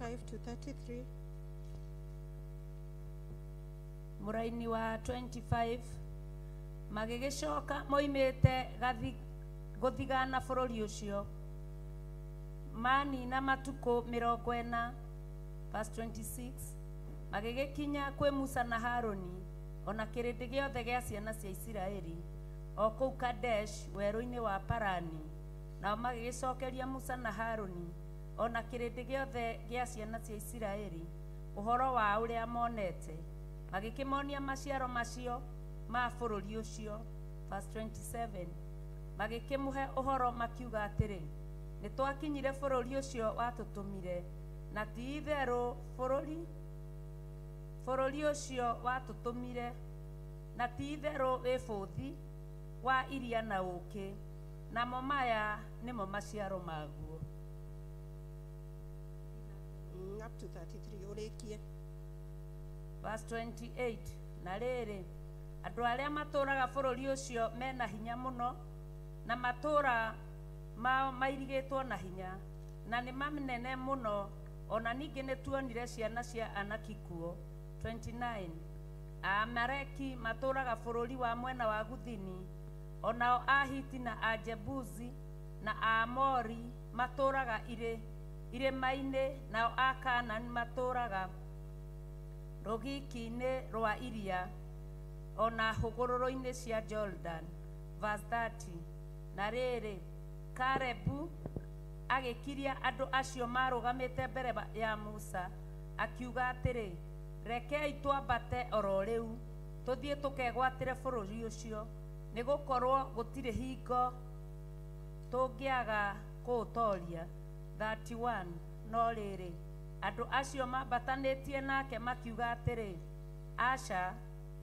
25 to 33. Muraini wa 25 magigicoka moimite guthigana bururi ucio mani na matuko 40. Verse 26 magigikinya kwi Musa na Haroni ona kirindi giothe gia ciana cia Isiraeli o kuu Kadesh weru-ini wa Parani, nao magigicokeria Musa na Haroni ona kirindi giothe gia ciana cia Isiraeli uhoro wa uria monete, magikimonia maciaro macio ma bururi ucio. Verse 27 magikimuhe uhoro makiuga atiri, nitwakinyire bururi ucio watutumire, na ti itheru bururi ucio watutumire, na ti itheru wi buthi wa iria na uki, namo maya nimo maciaro maguo. Up to 33 urekie. Verse 28 na riri andu aria maturaga bururi ucio mena hinya muno, na matura mao mairigitwo na hinya, na ni manene muno, ona ningi nituonire ciana cia anaki kuo. 29 Amaleki maturaga bururi wa mwena wa guthini, onao Ahiti na Ajebuzi na Aamori maturaga irima-ini, nao Akanani maturaga rugiki-ini rwa iria ona hugururu-ini cia Jordan. Verse 30 na riri Kalebu agikiria andu acio marugamite mbere ya Musa akiuga atiri, rekei twambate oro riu tuthie tukegwatire bururi ucio, nigukorwo gutiri hingo tungiaga kuutoria. 31 no riri andu acio mambatanitie nake makiuga atiri, aca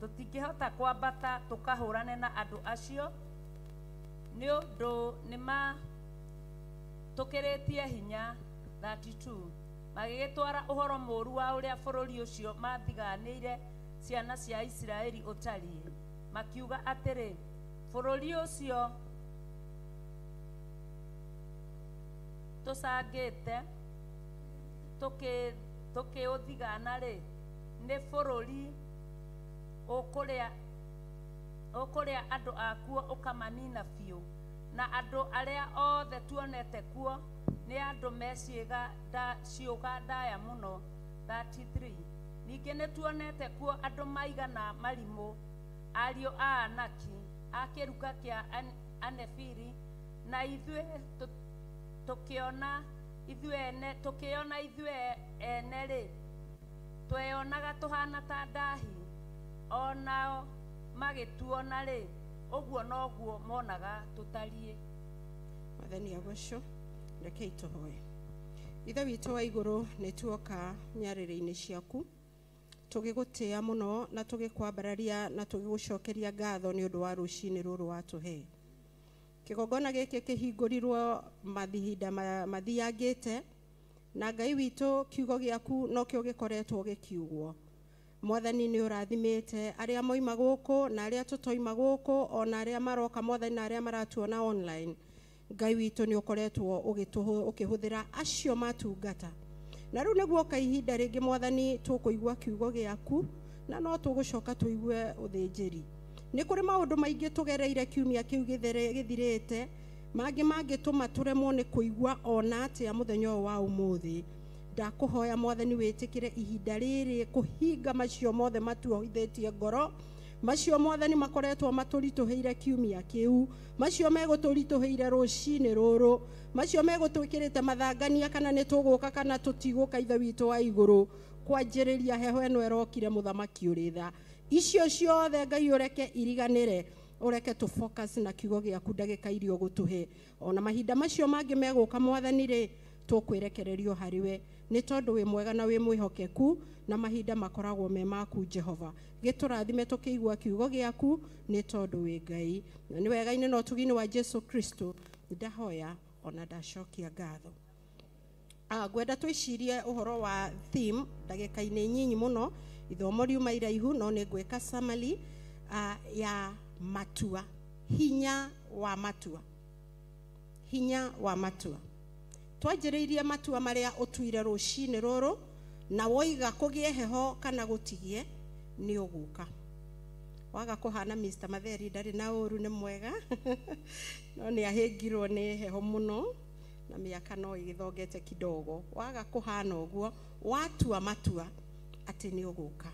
tutingihota kwambata tukahurane na andu acio ni undu nima tukiritie hinya. 32 magigitwara uhoro muru wa uria bururi ucio mathiganiire ciana cia Isiraeli utariĩ, makiuga atiri, bururi ucio tusangite tukiuthigana ri ni bururi ukuria andu akuo ukamanina biu, na andu aria othe tuonete kuo ni andu meciuga ndaya muno. 33 ningi nituonete kuo andu maigana marimu, ariu a Anaki a kiruka kia Anefiri, na ithue tukiona ithue ene ri tweyonaga tuhana ta ndahi, onao magituona ri uguo noguo monaga tutarie. Mathani agoco rekei tuhoe. Ithe witu wa iguru nituoka nyarire-ini ciaku tugigutia muno na tugikwambararia na tugigucokeria ngatho ni undu wa rucini ruru watuhe. Kigongona giki kihingurirwo mathihinda mathiangite, na Ngai witu kiugo giaku no kio gikoretwo gikiugwo. Mwathani ni urathimite aria moima guku na aria tutoima guku, ona aria maroka Mwathani na aria maratuona online. Ngai witu ni ukoretwo ukihuthira acio matungata, na riu niguo kaihinda ringi Mwathani tukuigwa kiugo giaku, na no tugucoka tuigue uthinjiri. Ni kuri maundu maingi tugereire kiumia kiu githirite, mangi tumaturemwo ni kuigwa ona atia muthenya wa umuthi. Ndakuhoya Mwathani witikire ihinda riri kuhinga macio mothe matuohithetie ngoro, macio Mwathani makoretwo maturituheire kiumia kiu, macio meguturituheire rucini ruru, macio megutwikirite mathangania kana nituguka kana tutiguka Ithe witu wa iguru, kwanjiriria heho eno erokire muthamaki uritha. Icio ciothe Ngai ureke iriganire, ureke tu focus na kiugo giaku ndagika irio gutuhe, ona mahinda macio mangi meguka Mwathani ri tukwirekererio hariwe, ni tondu wi mwega na wi mwihokeku, na mahinda makoragwo me maku Jehova. Giturathime tukiigwa kiugo giaku ni tondu wi Ngai, na ni wega ine no tugini wa Jesu Kristo ndahoya ona ndacokia ngatho. Gwenda twicirie uhoro wa theme ndagika-ini nyinyi muno, ithomo riuma iraihu no ni gweka summary ya hinya wa matua. twanjĩrĩirie matua marĩa ũtuire rũcinĩ rũrũ na woiga kũgĩe heho kana gũtigie nĩ ũgũka. Waga kũhana Mr. Matheri ndarĩ na ũru nĩ mwega no nĩ ahĩngirwo nĩ heho mũno na mĩaka no ĩgĩthongete kidogo. Waga kũhana ũguo, watua matua atĩ nĩ ũgũka.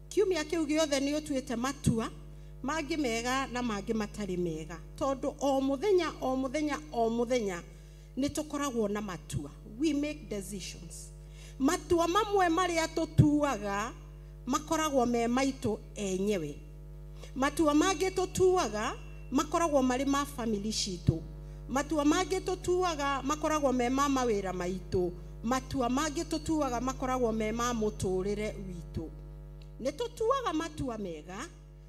Kiumia kĩu gĩothe nĩ ũtuĩte matua mangĩ mega na mangĩ matarĩ mega, tondũ o mũthenya nĩ tũkoragwo na matua. We make decisions. Matua mamwe marĩa tũtuaga makoragwo me maitũ enyewe. Matua mangĩ tũtuaga makoragwo marĩ ma family citũ. Matua mangĩ tũtuaga makoragwo me ma mawĩra maitũ. Matua mangĩ tũtuaga makoragwo me ma mũtũrĩre witũ. Nĩ tũtuaga matua mega,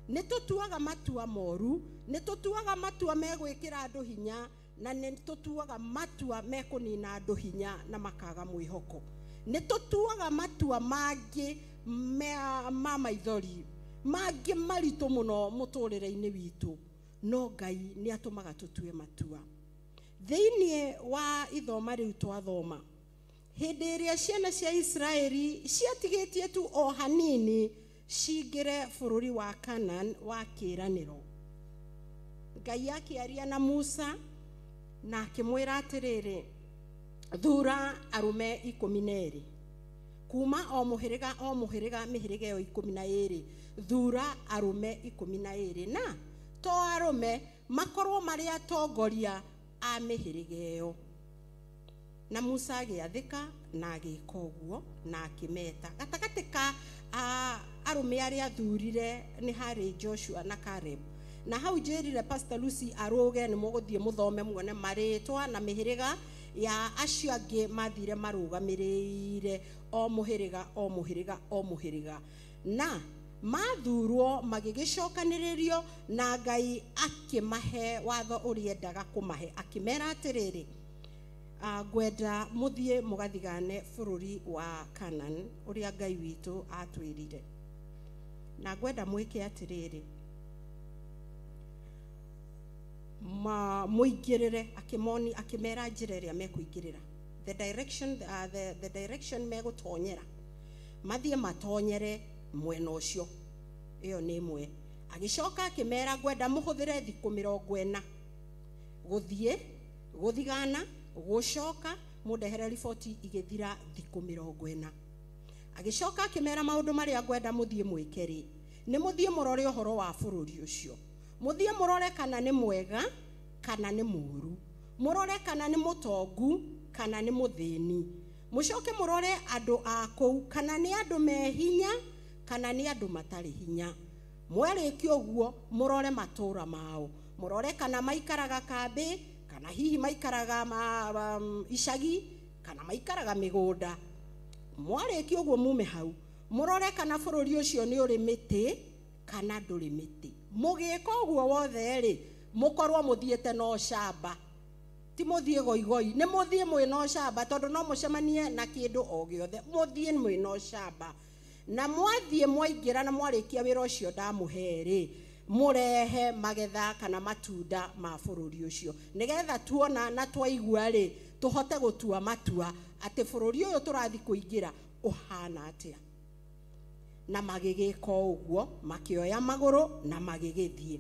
nĩ tũtuaga matua moru, nĩ tũtuaga matua megwĩkĩra andũ hinya, na nĩ tũtuaga matua mekũnina andũ hinya na makaga mwĩhoko. Nĩ tũtuaga matua mangĩ ma maithori, mangĩ maritũ mũno mũtũrĩre-inĩ witũ, no Ngai nĩ atũmaga tũtue matua. Thĩinĩ wa ithoma rĩu twathoma, hĩndĩ ĩrĩa ciana cia Israeli ciatigĩtie tu o hanini cingĩre bũrũri wa Canaan wa kĩĩranĩro, Ngai akĩaria na Musa na akĩmwĩra atĩrĩrĩ, thura arũme 12 kuma o mũhĩrĩga mĩhĩrĩga ĩyo 12, thura arũme 12 na to arũme makorwo marĩ atongoria a mĩhĩrĩga ĩyo. Na Musa agĩathĩka na agĩka ũguo na akĩmeta. Gatagatĩ ka arũme arĩa athurire nĩ harĩ Joshua na Caleb. Na hau njĩrire Pastor Lucy arũge nĩ mũgũthiĩ mũthome muone marĩtwa na mĩhĩrĩga ya acio angĩ mathire marũgamĩrĩire o mũhĩrĩga. Na mathurwo magĩgĩcokanĩrĩrio na Ngai akĩmahe watho ũrĩa endaga kũmahe. Akĩmera atĩrĩrĩ, ngwenda mũthiĩ mũgathigane bũrũri wa Canaan ũrĩa Ngai witũ atwĩrire. Na ngwenda mwĩke atĩrĩrĩ, mũingĩrĩre, akĩmera njĩra ĩrĩa mekũingĩrĩra, the direction megũtonyera, mathiĩ matonyere mwena ũcio. Ĩyo nĩ ĩmwe. Agĩcoka akĩmera, ngwenda mũhũthĩre thikũ 40 gũthiĩ gũthigana gũcoka mũndehere riboti igĩthira thikũ 40. Agĩcoka akĩmera maũndũ marĩa ngwenda mũthiĩ mwĩke-rĩ, nĩ mũthiĩ mũrore ũhoro wa bũrũri ũcio. Mũthiĩ mũrore kana nĩ mwega kana nĩ mũũru, mũrore kana nĩ mũtongu kana nĩ mũthĩni, mũcoke mũrore andũ a kũu kana nĩ andũ me hinya kana nĩ andũ matarĩ hinya. Mwarĩkia ũguo mũrore matũũra mao, mũrore kana maikaraga kambĩ kana hihi maikaraga icagi kana maikaraga mĩgũnda. Mwarĩkia ũguo mume hau, mũrore kana bũrũri ũcio nĩ ũrĩ mĩtĩ kana ndũrĩ mĩtĩ. Mũgĩka ũguo wothe-rĩ, mũkorwo mũthiĩte no camba, ti mũthiĩ goigoi, nĩ mũthiĩ mwĩ no camba, tondũ no mũcemanie na kĩndũ o gĩothe. Mũthiĩ mwĩ no camba, na mwathiĩ mwaingĩra na mwarĩkia wĩra ũcio ndamũhe-rĩ, mũrehe magetha kana matunda ma bũrũri ũcio, nĩgetha tuona na twaigua-rĩ tũhote gũtua matua atĩ bũrũri ũyũ tũrathi kũingĩra ũhana atĩa. Na magĩgĩka ũguo, makĩoya magũrũ na magĩgĩthiĩ.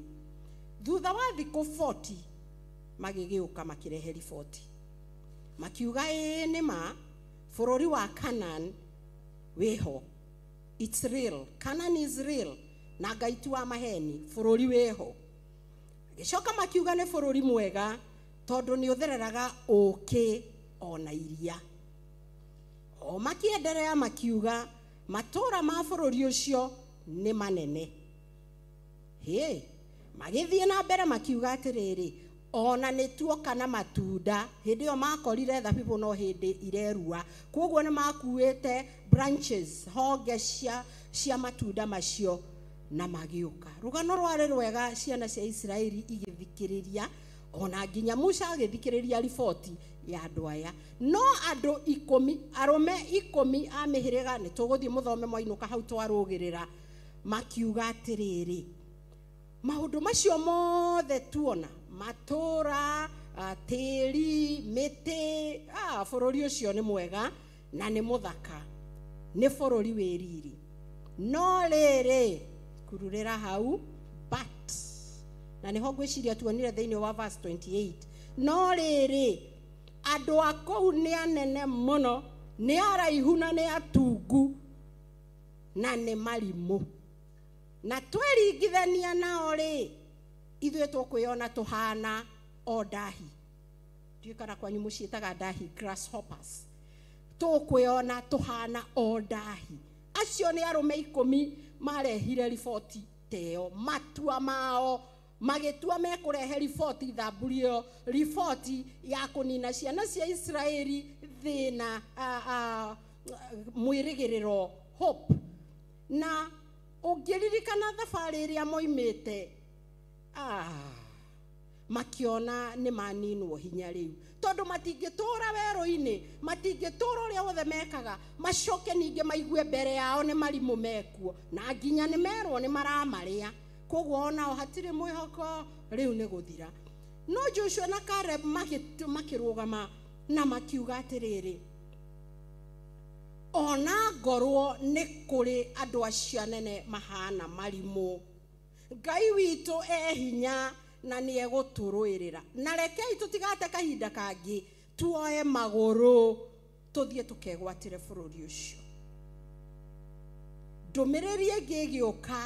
Thutha wa thikũ 40 magĩgĩũka makĩrehe riboti, makiuga nĩ ma bũrũri wa Canaan wĩho. It's real. Canaan is real. Na Ngai ti wa maheni, bũrũri wĩho. Gĩcoka makiuga nĩ bũrũri mwega tondũ nĩ ũthereraga ũkĩ ona iria. O makienderea makiuga matũũra ma bũrũri ũcio nĩ manene. Magĩthiĩ na mbere makiuga atĩrĩrĩ, ona nĩ tuoka na matunda. Hĩndĩ ĩyo makorire thabibũ no hĩndĩ irerua, koguo nĩ makuĩte branches, honge cia matunda macio na magĩũka. Rũgano rwarĩ rwega, ciana cia Israeli igĩthikĩrĩria, ona nginya Musa agĩthikĩrĩria riboti ya andũ aya. No andũ 10, arũme 10 a mĩhĩrĩga, nĩ tũgũthiĩ mũthome mwainũka hau twarũgĩrĩra, makiuga atĩrĩrĩ, maũndũ macio mothe tuona, matũũra, tĩri mĩtĩ bũrũri ũcio nĩ mwega na nĩ mũthaka, nĩ bũrũri wĩ riri. No rĩrĩ kururĩra hau but, na nĩho ngwĩciria tuonire thĩinĩ wa verse 28, no rĩrĩ andũ a kũu nĩ anene mũno, nĩ araihu na nĩ atungu na nĩ marimũ, na tweringithania nao rĩ, ithuĩ tũkwĩona tũhana o ndahi. Ndiũĩ kana kwanyu mũciĩtaga ndahi, grasshoppers. Tũkwĩona tũhana o ndahi. Acio nĩ arũme 10 marehire riboti teo, matua mao magĩtua mekũrehe riboti thamburio, riboti ya kũnina ciana cia Israeli thĩna mwĩrĩgĩrĩro, hope. Na ũngĩririkana thabarĩ ĩrĩa moimĩte, makiona nĩ maninwo hinya rĩu, tondũ matingĩtũra werũ-inĩ, matingĩtũra ũrĩa wothe mekaga, macoke ningĩ maigue mbere yao nĩ marimũ mekuo, na nginya nĩ merwo nĩ maramarĩa. Koguo onao hatirĩ mwĩhoko, rĩu nĩ gũthira. No Joshua na Caleb makĩrũgama na makiuga atĩrĩrĩ, ona ngorwo nĩ kũrĩ andũ acio anene mahana marimũ, Ngai witũ hinya na nĩ egũtũrũĩrĩra, na rekei tũtigate kahinda kangĩ, tuoe magũrũ tũthiĩ tũkegwatĩre bũrũri ũcio. Ndũmĩrĩri ĩngĩ ĩgĩũka